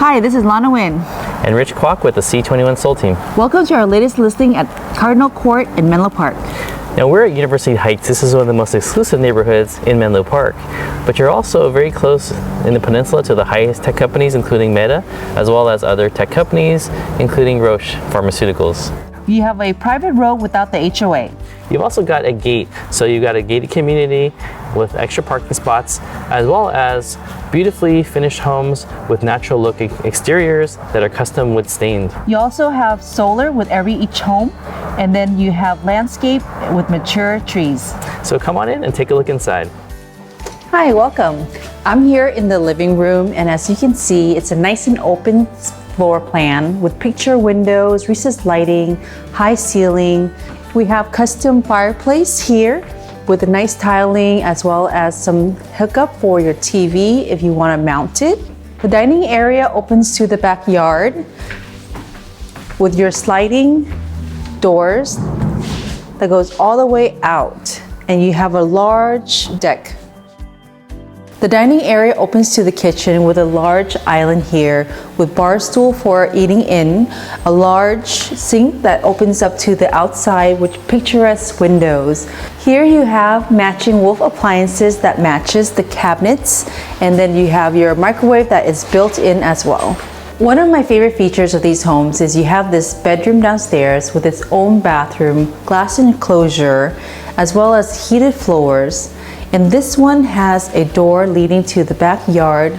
Hi, this is Lana Nguyen and Rich Kwok with the C21 Soul Team. Welcome to our latest listing at Cardinal Court in Menlo Park. Now we're at University Heights. This is one of the most exclusive neighborhoods in Menlo Park, but you're also very close in the peninsula to the highest tech companies, including Meta, as well as other tech companies, including Roche Pharmaceuticals. You have a private road without the HOA. You've also got a gate, so you've got a gated community with extra parking spots, as well as beautifully finished homes with natural looking exteriors that are custom wood stained. You also have solar with each home, and then you have landscape with mature trees. So come on in and take a look inside. Hi, welcome. I'm here in the living room, and as you can see, it's a nice and open floor plan with picture windows, recessed lighting, high ceiling. We have custom fireplace here with a nice tiling, as well as some hookup for your TV if you want to mount it. The dining area opens to the backyard with your sliding doors that goes all the way out, and you have a large deck. The dining area opens to the kitchen with a large island here with bar stool for eating in, a large sink that opens up to the outside with picturesque windows. Here you have matching Wolf appliances that matches the cabinets, and then you have your microwave that is built in as well. One of my favorite features of these homes is you have this bedroom downstairs with its own bathroom, glass enclosure, as well as heated floors. And this one has a door leading to the backyard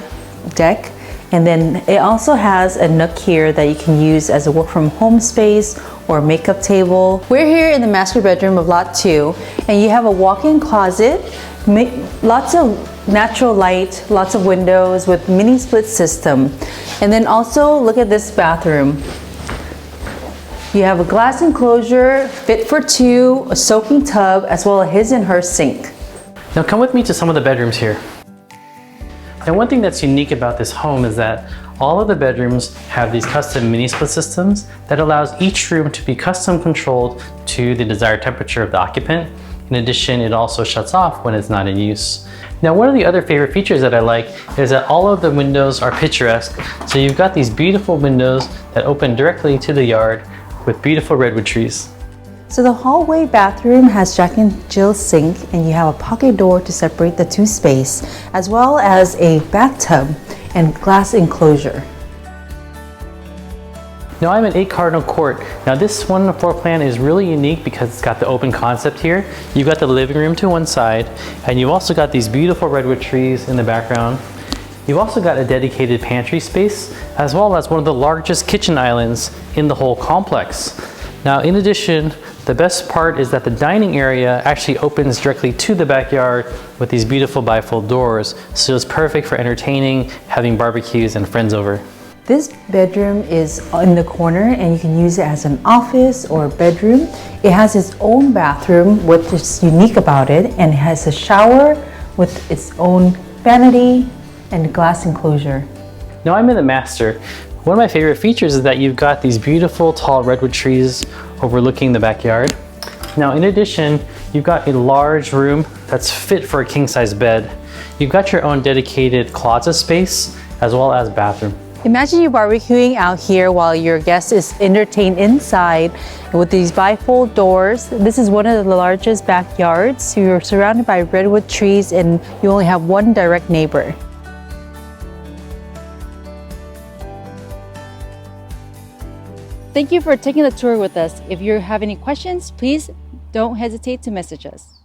deck, and then it also has a nook here that you can use as a work from home space or makeup table. We're here in the master bedroom of lot 2, and you have a walk-in closet, lots of natural light, lots of windows with mini split system. And then also look at this bathroom. You have a glass enclosure, fit for 2, a soaking tub, as well as his and her sink. Now come with me to some of the bedrooms here. Now one thing that's unique about this home is that all of the bedrooms have these custom mini split systems that allows each room to be custom controlled to the desired temperature of the occupant. In addition, it also shuts off when it's not in use. Now one of the other favorite features that I like is that all of the windows are picturesque. So you've got these beautiful windows that open directly to the yard with beautiful redwood trees. So the hallway bathroom has Jack and Jill sink, and you have a pocket door to separate the two space, as well as a bathtub and glass enclosure. Now I'm at 8 Cardinal Court. Now this one floor plan is really unique because it's got the open concept here. You've got the living room to one side, and you've also got these beautiful redwood trees in the background. You've also got a dedicated pantry space, as well as one of the largest kitchen islands in the whole complex. Now in addition, the best part is that the dining area actually opens directly to the backyard with these beautiful bifold doors, so it's perfect for entertaining, having barbecues and friends over. This bedroom is in the corner, and you can use it as an office or a bedroom. It has its own bathroom, which is unique about it, and it has a shower with its own vanity and glass enclosure. Now I'm in the master. One of my favorite features is that you've got these beautiful tall redwood trees overlooking the backyard. Now in addition, you've got a large room that's fit for a king-size bed. You've got your own dedicated closet space as well as bathroom. Imagine you barbecuing out here while your guest is entertained inside with these bifold doors. This is one of the largest backyards. You're surrounded by redwood trees, and you only have one direct neighbor. Thank you for taking the tour with us. If you have any questions, please don't hesitate to message us.